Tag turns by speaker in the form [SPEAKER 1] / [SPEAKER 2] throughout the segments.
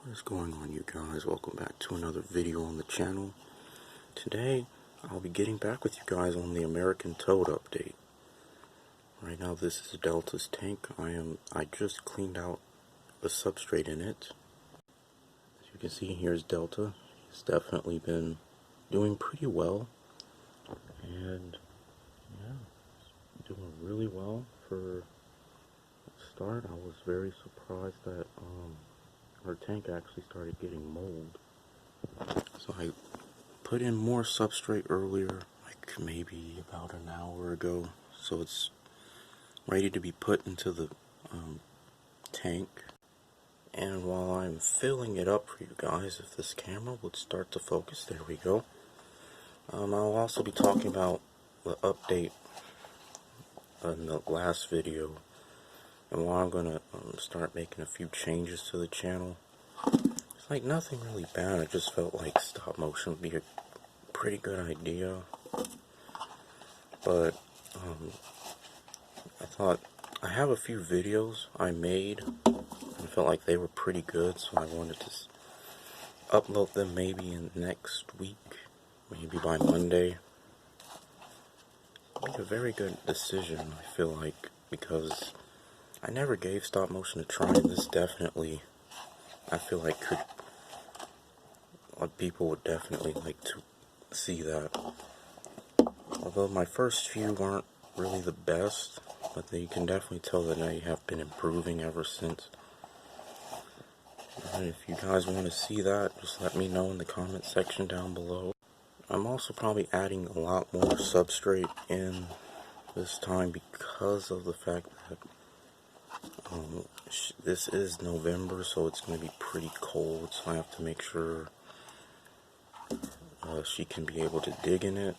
[SPEAKER 1] What's going on, you guys? Welcome back to another video on the channel. Today I'll be getting back with you guys on the American Toad update. Right now this is Delta's tank. I just cleaned out the substrate in it. As you can see, here's Delta. He's definitely been doing pretty well, and yeah, doing really well for a start. I was very surprised that our tank actually started getting mold. So I put in more substrate earlier, like maybe about an hour ago, so it's ready to be put into the tank. And while I'm filling it up for you guys, if this camera would start to focus, there we go. I'll also be talking about the update in the last video, and while I'm gonna start making a few changes to the channel. It's like nothing really bad. I just felt like stop motion would be a pretty good idea, but I thought I have a few videos I made and I felt like they were pretty good, so I wanted to upload them maybe in next week, maybe by Monday. Made a very good decision, I feel like, because I never gave stop motion a try, and this definitely, I feel like people would definitely like to see that. Although my first few weren't really the best, but you can definitely tell that I have been improving ever since. And if you guys want to see that, just let me know in the comment section down below. I'm also probably adding a lot more substrate in this time because of the fact that this is November, so it's going to be pretty cold, so I have to make sure she can be able to dig in it.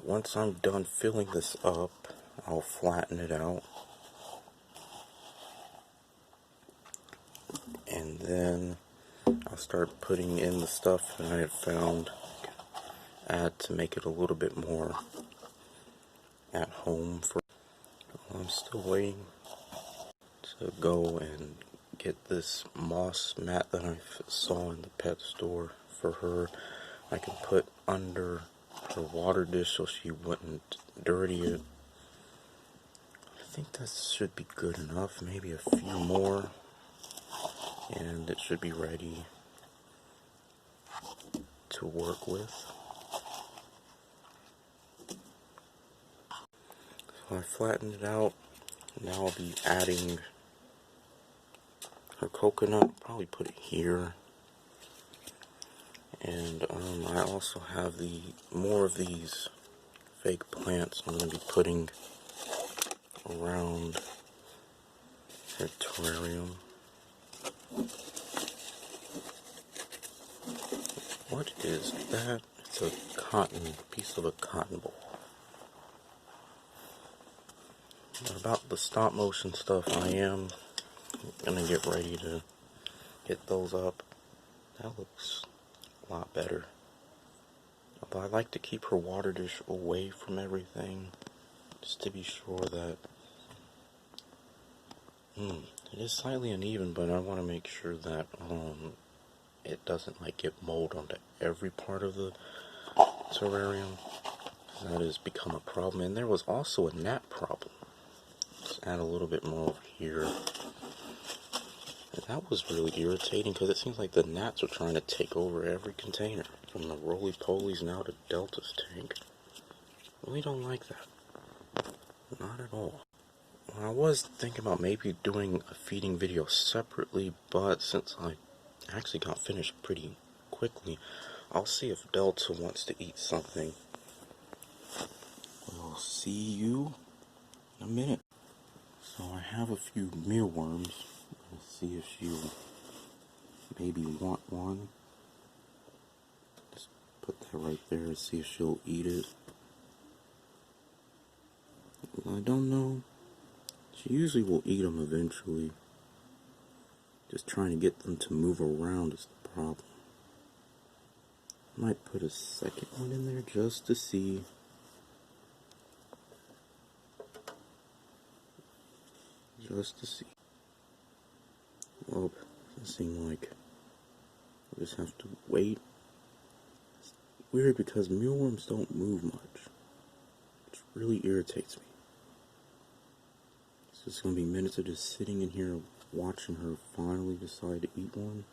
[SPEAKER 1] Once I'm done filling this up, I'll flatten it out, and then I'll start putting in the stuff that I have found, add to make it a little bit more at home. I'm still waiting to go and get this moss mat that I saw in the pet store for her. I can put under her water dish so she wouldn't dirty it. I think that should be good enough, maybe a few more, and it should be ready to work with. So I flattened it out. Now I'll be adding her coconut, probably put it here. And I also have more of these fake plants I'm going to be putting around her terrarium. What is that? It's a piece of a cotton ball. But about the stop motion stuff, I am going to get ready to get those up. That looks a lot better. Although I like to keep her water dish away from everything, just to be sure that it is slightly uneven, but I want to make sure that it doesn't like get mold onto every part of the terrarium. That has become a problem, and there was also a gnat problem. Let's add a little bit more over here. And that was really irritating because it seems like the gnats are trying to take over every container, from the roly-polies now to Delta's tank. Really don't like that. Not at all. Well, I was thinking about maybe doing a feeding video separately, but since I actually got finished pretty quickly, I'll see if Delta wants to eat something. We'll see you in a minute. So I have a few mealworms. Let's see if she'll maybe want one. Just put that right there and see if she'll eat it. I don't know. She usually will eat them eventually. Just trying to get them to move around is the problem. Might put a second one in there just to see. Just to see. Well, doesn't seem like I just have to wait. It's weird because mealworms don't move much, which really irritates me. It's just going to be minutes of just sitting in here watching her finally decide to eat one.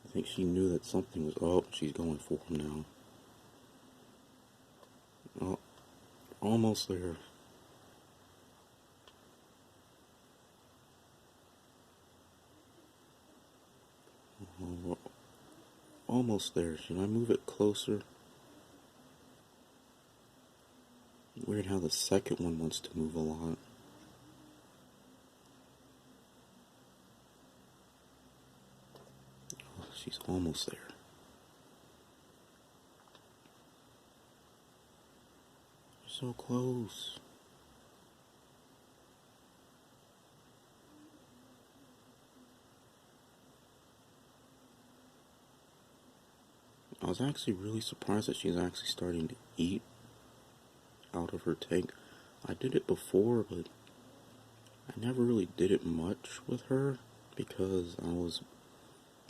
[SPEAKER 1] I think she knew that something was up. She's going for him now. Oh, almost there. Oh, almost there. Should I move it closer? Weird how the second one wants to move a lot. Oh, she's almost there. So close. I was actually really surprised that she's actually starting to eat out of her tank. I did it before, but I never really did it much with her because I was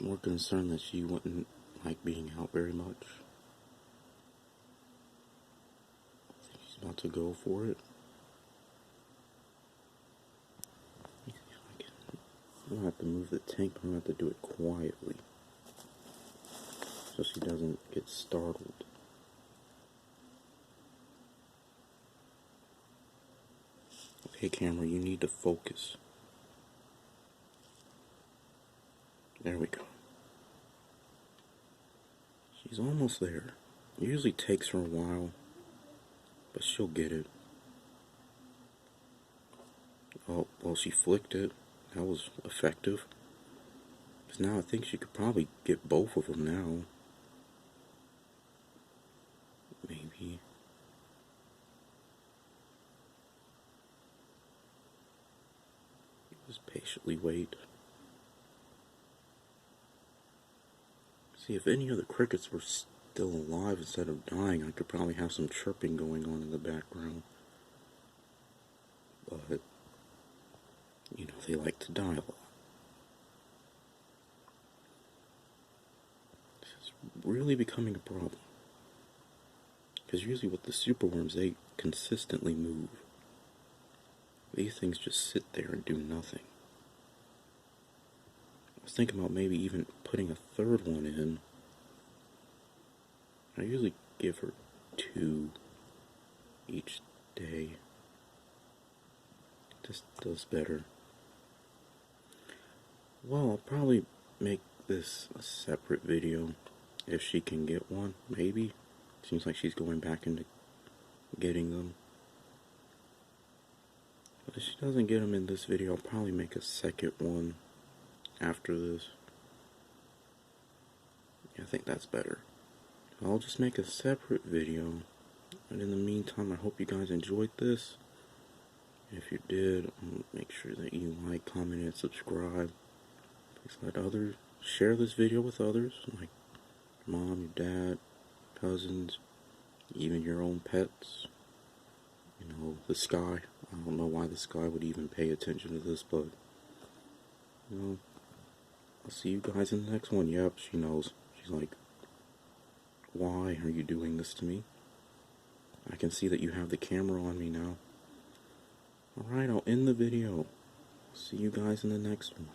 [SPEAKER 1] more concerned that she wouldn't like being out very much. I think she's about to go for it. I don't have to move the tank, but I'm going to have to do it quietly so she doesn't get startled. Okay, camera, you need to focus. There we go. She's almost there. It usually takes her a while, but she'll get it. Oh, well, she flicked it. That was effective. Because now I think she could probably get both of them now. Maybe. Just patiently wait. See, if any of the crickets were still alive instead of dying, I could probably have some chirping going on in the background. But, you know, they like to die a lot. This is really becoming a problem. Because usually with the superworms, they consistently move. These things just sit there and do nothing. I was thinking about maybe even putting a third one in. I usually give her 2 each day. This does better. Well, I'll probably make this a separate video if she can get one, maybe. Seems like she's going back into getting them. But if she doesn't get them in this video, I'll probably make a second one after this. Yeah, I think that's better. I'll just make a separate video. And in the meantime, I hope you guys enjoyed this. If you did, make sure that you like, comment, and subscribe. Please let others share this video with others, like your mom, your dad, cousins, even your own pets. You know, the sky. I don't know why the sky would even pay attention to this, but, you know, I'll see you guys in the next one. Yep, she knows. She's like, why are you doing this to me? I can see that you have the camera on me now. Alright, I'll end the video. See you guys in the next one.